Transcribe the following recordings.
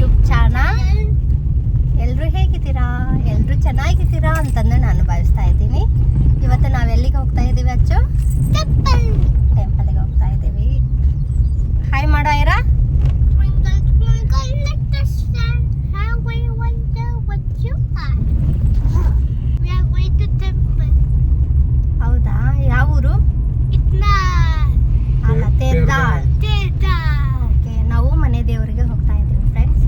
YouTube channel. ಎಲ್ಲರೂ ಹೇಗಿದ್ದೀರಾ? ಎಲ್ಲರೂ ಚೆನ್ನಾಗಿದ್ದೀರಾ ಅಂತಂದು ನಾನು ಭಾವಿಸ್ತಾ ಇದ್ದೀನಿ. ಇವತ್ತು ನಾವು ಎಲ್ಲಿಗೆ ಹೋಗ್ತಾ ಇದ್ದೀವಿ ಅಚ್ಚು? ಟೆಂಪಲ್ಗೆ ಹೋಗ್ತಾ ಇದ್ದೀವಿ. ಹಾಯ್ ಮಾಡೋ ಐರಾ. ಹೌದಾ, ಯಾವ ಊರು? ಅಲ್ಲ, ತೇರ್ದಾಳ್. ಓಕೆ, ನಾವು ಮನೆ ದೇವರಿಗೆ ಹೋಗ್ತಾ ಇದ್ದೀವಿ ಫ್ರೆಂಡ್ಸ್.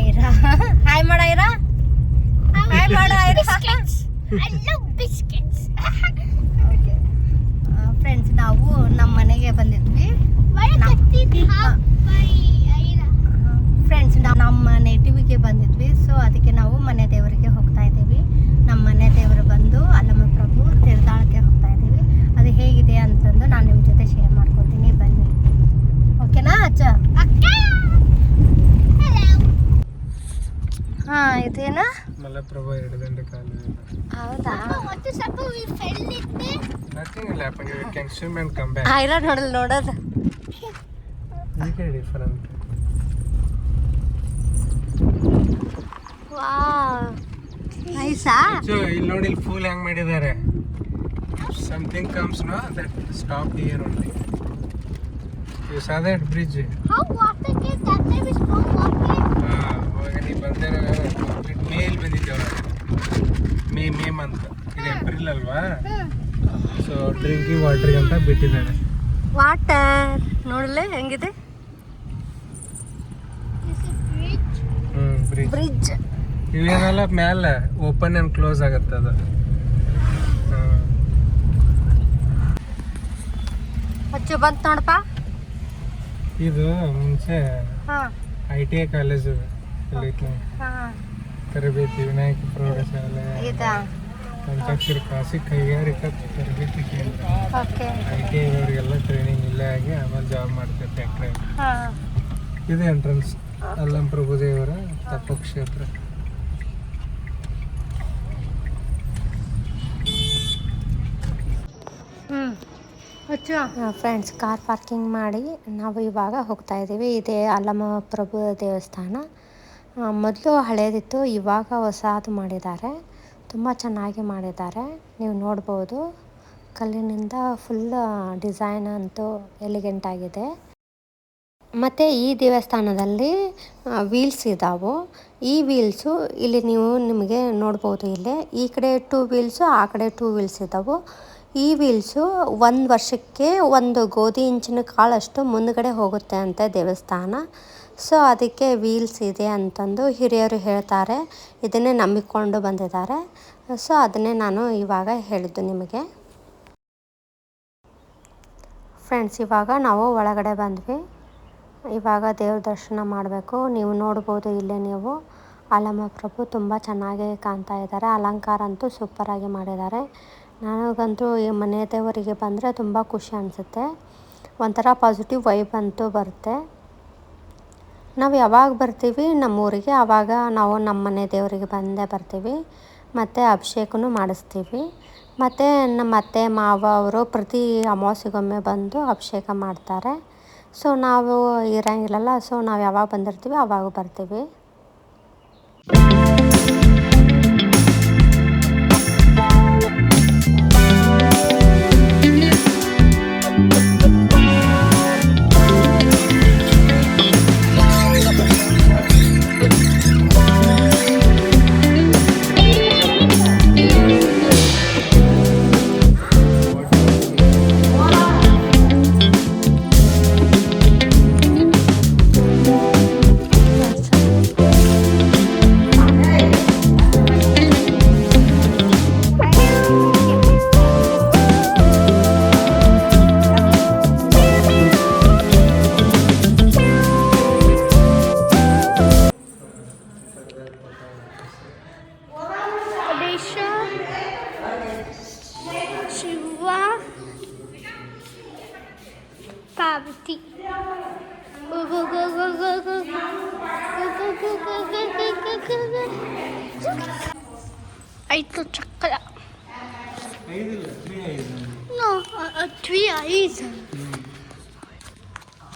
ಐರಾ ಹಾಯ್ ಮಾಡ ಐರಾ. ಹಾಯ್ ಮಾಡ ಐರಾ. ಓಕೆ ಫ್ರೆಂಡ್ಸ್, ನಾವು ನಮ್ಮ ಮನೆಗೆ ಬಂದಿದ್ವಿ ಫ್ರೆಂಡ್ಸ್. ನಮ್ಮ ನೇಟಿವಿಗೆ ಬಂದಿದ್ವಿ. ಸೊ ಅದಕ್ಕೆ ನಾವು ಮನೆ ದೇವರಿಗೆ ಹೋಗ್ತಾ ಇದ್ದೀವಿ. ನಮ್ಮ ಮನೆ ದೇವರು ಬಂದು ಅಲ್ಲಮ್ಮ ಪ್ರಭು ತೇರ್ದಾಳಕ್ಕೆ ಹೋಗ್ತಾ ಇದ್ದೀವಿ. ಅದು ಹೇಗಿದೆ ಅಂತಂದು ನಾನು ನಿಮ್ಮ ಜೊತೆ ಶೇರ್ ಮಾಡ್ಕೊತೀನಿ, ಬನ್ನಿ. ಓಕೆನಾ ಅಚ್ಚ? ಹಾ, ಇದೇನಾ ಮಲಪ್ರಭಾ 2 ಗಂಟೆ ಕಾಲ. ಹೌದಾ? ಐರಾ ನೋಡಲ್ ನೋಡೋದು ಡಿಫರೆಂಟ್. ವಾವ್, ನೈಸಾ? ಇಲ್ಲಿ ನೋಡಿ, ಇಲ್ಲಿ ಫೂಲ್ ಹೆಂಗ್ ಮಾಡಿದ್ದಾರೆ. Something comes, no? That stop here only. You saw that bridge? How water came? That time is no water. ಇವಾಗ ನೀವು ಬಂದಿರೋ ಮೇಲ್ ಬಂದಿದ್ದೇವೆ. ಮೇ ಮಂತ್. ಇದು ಏಪ್ರಿಲ್ ಅಲ್ವಾ? ಸೊ ಡ್ರಿಂಕಿಂಗ್ ವಾಟರ್ಗೆ ಅಂತ ಬಿಟ್ಟಿದ್ದಾರೆ. ವಾಟರ್ ನೋಡಲೇ ಹೆಂಗಿದೆ. ಬ್ರಿಡ್ಜ್ ಇವೇನೆಲ್ಲ ಮೇಲೆ ಓಪನ್ ಅಂಡ್ ಕ್ಲೋಸ್ ಆಗತ್ತೆ ಅದು. ಅಚ್ಚು ಬಂತು ನೋಡಪ್ಪ. ಇದು ಮುಂಚೆ ITI ಕಾಲೇಜ್ ತರಬೇತಿ, ವಿನಾಯಕ ಪ್ರೌಢಶಾಲೆ, ಪಂಚಾಕ್ಷರಿ ಖಾಸಗಿ ಕೈಗಾರಿಕಾ ತರಬೇತಿ ಕೇಂದ್ರ. ITI ಅವರಿಗೆಲ್ಲ ಟ್ರೈನಿಂಗ್ ಇಲ್ಲೇ ಆಗಿ ಆಮೇಲೆ ಜಾಬ್ ಮಾಡ್ತಾರೆ ಫ್ಯಾಕ್ಟ್ರಿ. ಇದು entrance Allam ಪ್ರಭುದೇವರ ತಪಕ್ಷೇತ್ರ. Friends, car parking ಮಾಡಿ ನಾವು ಇವಾಗ ಹೋಗ್ತಾ ಇದ್ದೀವಿ. ಇದೇ ಅಲ್ಲಮ್ಮ ಪ್ರಭು ದೇವಸ್ಥಾನ. ಮೊದಲು ಹಳೇದಿತ್ತು, ಇವಾಗ ಹೊಸದು ಮಾಡಿದ್ದಾರೆ. ತುಂಬ ಚೆನ್ನಾಗಿ ಮಾಡಿದ್ದಾರೆ, ನೀವು ನೋಡ್ಬೋದು. ಕಲ್ಲಿನಿಂದ ಫುಲ್ ಡಿಸೈನ್ ಅಂತೂ ಎಲಿಗೆಂಟ್ ಆಗಿದೆ. ಮತ್ತು ಈ ದೇವಸ್ಥಾನದಲ್ಲಿ ವೀಲ್ಸ್ ಇದ್ದಾವೆ. ಈ ವೀಲ್ಸು ಇಲ್ಲಿ ನಿಮಗೆ ನೋಡ್ಬೋದು. ಇಲ್ಲೇ ಈ ಕಡೆ 2 ವೀಲ್ಸು, ಆ ಕಡೆ 2 ವೀಲ್ಸ್ ಇದ್ದಾವೆ. ಈ ವೀಲ್ಸು 1 ವರ್ಷಕ್ಕೆ 1 ಗೋಧಿ ಇಂಚಿನ ಕಾಳಷ್ಟು ಮುಂದ್ಗಡೆ ಹೋಗುತ್ತೆ ಅಂತೆ ದೇವಸ್ಥಾನ. ಸೊ ಅದಕ್ಕೆ ವೀಲ್ಸ್ ಇದೆ ಅಂತಂದು ಹಿರಿಯರು ಹೇಳ್ತಾರೆ. ಇದನ್ನೇ ನಂಬಿಕೊಂಡು ಬಂದಿದ್ದಾರೆ. ಸೊ ಅದನ್ನೇ ನಾನು ಇವಾಗ ಹೇಳಿದ್ದು ನಿಮಗೆ. ಫ್ರೆಂಡ್ಸ್, ಇವಾಗ ನಾವು ಒಳಗಡೆ ಬಂದ್ವಿ. ಇವಾಗ ದೇವ್ರ ದರ್ಶನ ಮಾಡಬೇಕು. ನೀವು ನೋಡ್ಬೋದು ಇಲ್ಲೇ ನೀವು ಅಲ್ಲಮ್ಮ ಪ್ರಭು ತುಂಬ ಚೆನ್ನಾಗಿ ಕಾಣ್ತಾ ಇದ್ದಾರೆ. ಅಲಂಕಾರ ಅಂತೂ ಸೂಪರಾಗಿ ಮಾಡಿದ್ದಾರೆ. ನನಗಂತೂ ಈ ಮನೆ ದೇವರಿಗೆ ಬಂದರೆ ತುಂಬ ಖುಷಿ ಅನಿಸುತ್ತೆ. ಒಂಥರ ಪಾಸಿಟಿವ್ ವೈಬ್ ಅಂತೂ ಬರುತ್ತೆ. ನಾವು ಯಾವಾಗ ಬರ್ತೀವಿ ನಮ್ಮೂರಿಗೆ, ಆವಾಗ ನಾವು ನಮ್ಮ ಮನೆ ದೇವರಿಗೆ ಬಂದೇ ಬರ್ತೀವಿ. ಮತ್ತು ಅಭಿಷೇಕನೂ ಮಾಡಿಸ್ತೀವಿ. ಮತ್ತು ನಮ್ಮ ಅತ್ತೆ ಮಾವ ಅವರು ಪ್ರತಿ ಅಮಾವಾಸ್ಯೆಗೊಮ್ಮೆ ಬಂದು ಅಭಿಷೇಕ ಮಾಡ್ತಾರೆ. ಸೊ ನಾವು ಇರೋಂಗಿಲ್ಲಲ್ಲ, ಸೊ ನಾವು ಯಾವಾಗ ಬಂದಿರ್ತೀವಿ ಆವಾಗ ಬರ್ತೀವಿ. Parvati. ಆಯ್ತು ಚಕ್ಕಲ. No, 3 eyes.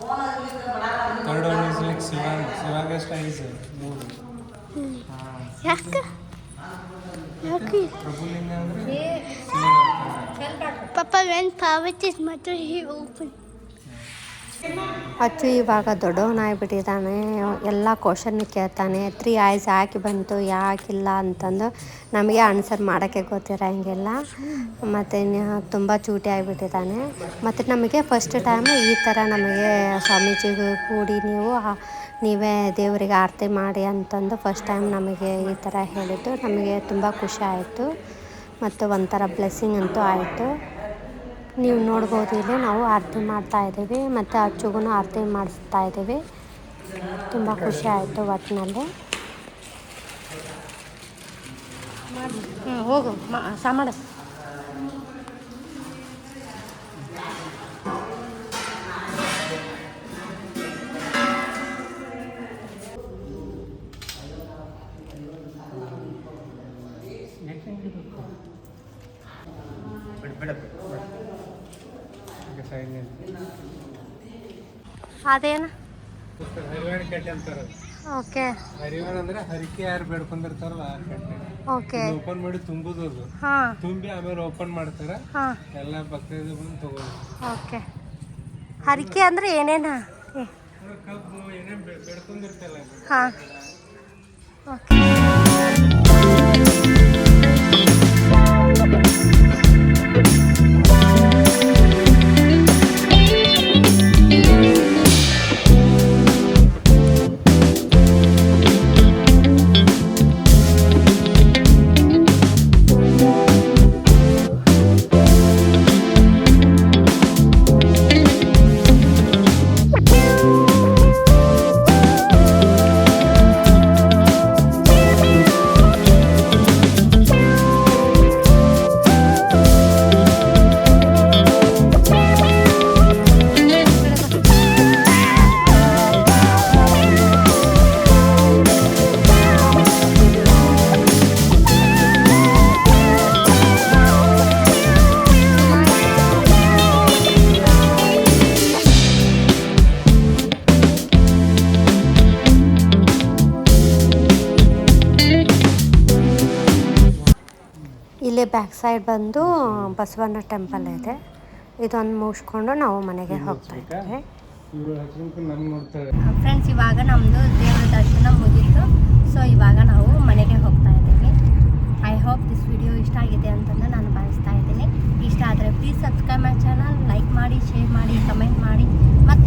Third one is like Shivagasta is movie. ಯಾಕೆ ಯಾಕೆ ಪ್ರಭುಲಿಂಗ ಅಂದ್ರೆ Papa when Parvati is mother he opened. ಅಚ್ಚು ಇವಾಗ ದೊಡ್ಡವನಾಗ್ಬಿಟ್ಟಿದ್ದಾನೆ. ಎಲ್ಲ ಕ್ವಶನ್ ಕೇಳ್ತಾನೆ. 3 ಐಸ್ ಯಾಕೆ ಬಂತು ಯಾಕಿಲ್ಲ ಅಂತಂದು ನಮಗೆ ಆನ್ಸರ್ ಮಾಡೋಕ್ಕೆ ಗೊತ್ತಿರೋಂಗಿಲ್ಲ. ಮತ್ತು ತುಂಬ ಚೂಟಿ ಆಗಿಬಿಟ್ಟಿದ್ದಾನೆ. ಮತ್ತು ನಮಗೆ ಫಸ್ಟ್ ಟೈಮ್ ಈ ಥರ ನಮಗೆ ಸ್ವಾಮೀಜಿಗೂ ಕೂಡಿ ನೀವೇ ದೇವರಿಗೆ ಆರತಿ ಮಾಡಿ ಅಂತಂದು ಫಸ್ಟ್ ಟೈಮ್ ನಮಗೆ ಈ ಥರ ಹೇಳಿದ್ದು ನಮಗೆ ತುಂಬ ಖುಷಿ ಆಯಿತು. ಮತ್ತು ಒಂಥರ ಬ್ಲೆಸ್ಸಿಂಗ್ ಅಂತೂ ಆಯಿತು. ನೀವು ನೋಡ್ಬೋದು ಇಲ್ಲಿ ನಾವು ಆರತಿ ಮಾಡ್ತಾ ಇದ್ದೀವಿ ಮತ್ತು ಅಚ್ಚುಗೂ ಆರತಿ ಮಾಡಿಸ್ತಾ ಇದ್ದೀವಿ. ತುಂಬ ಖುಷಿ ಆಯಿತು ಒಟ್ಟಿನಲ್ಲಿ. ಹೋಗು ಸಾಮಾಡ. ಅದೇನು ಹರಿವಾಣ ಕಟ್ಟೆ ಅಂತಾರ. ಓಕೆ ಹರಿವಾಣ ಅಂದ್ರೆ ಹರಿಕೆ ಯಾರು ಬೇಡ್ಕೊಂಡಿರ್ತಾರಲ್ಲ ಆ ಕಟ್ಟೆ. ಓಕೆ ಓಪನ್ ಮಾಡಿ ತುಂಬುದು ಅದು. ಹಾಂ ತುಂಬಿ ಆಮೇಲೆ ಓಪನ್ ಮಾಡ್ತಾರ. ಹಾಂ ಎಲ್ಲ ಭಕ್ತರು ಬಂದು ತಗೋದು. ಓಕೆ ಹರಕೆ ಅಂದರೆ ಏನೇನು? ಕಬ್ಬು ಏನೇನು ಬೇಡ್ಕೊಂಡಿರ್ತಲ್ಲ. ಹಾಂ ಓಕೆ ಇಲ್ಲೇ ಬ್ಯಾಕ್ ಸೈಡ್ ಬಂದು ಬಸವಣ್ಣ ಟೆಂಪಲ್ ಇದೆ. ಇದೊಂದು ಮುಗಿಸ್ಕೊಂಡು ನಾವು ಮನೆಗೆ ಹೋಗ್ತಾ ಇದ್ದೀವಿ. ಫ್ರೆಂಡ್ಸ್ ಇವಾಗ ನಮ್ಮದು ದೇವರ ದರ್ಶನ ಮುಗೀತು. ಸೊ ಇವಾಗ ನಾವು ಮನೆಗೆ ಹೋಗ್ತಾ ಇದ್ದೀವಿ. ಐ ಹೋಪ್ ದಿಸ್ ವಿಡಿಯೋ ಇಷ್ಟ ಆಗಿದೆ ಅಂತಂದು ನಾನು ಭಾವಿಸ್ತಾ ಇದ್ದೀನಿ. ಇಷ್ಟ ಆದರೆ please subscribe my channel, like ಮಾಡಿ, ಶೇರ್ ಮಾಡಿ, ಕಮೆಂಟ್ ಮಾಡಿ ಮತ್ತು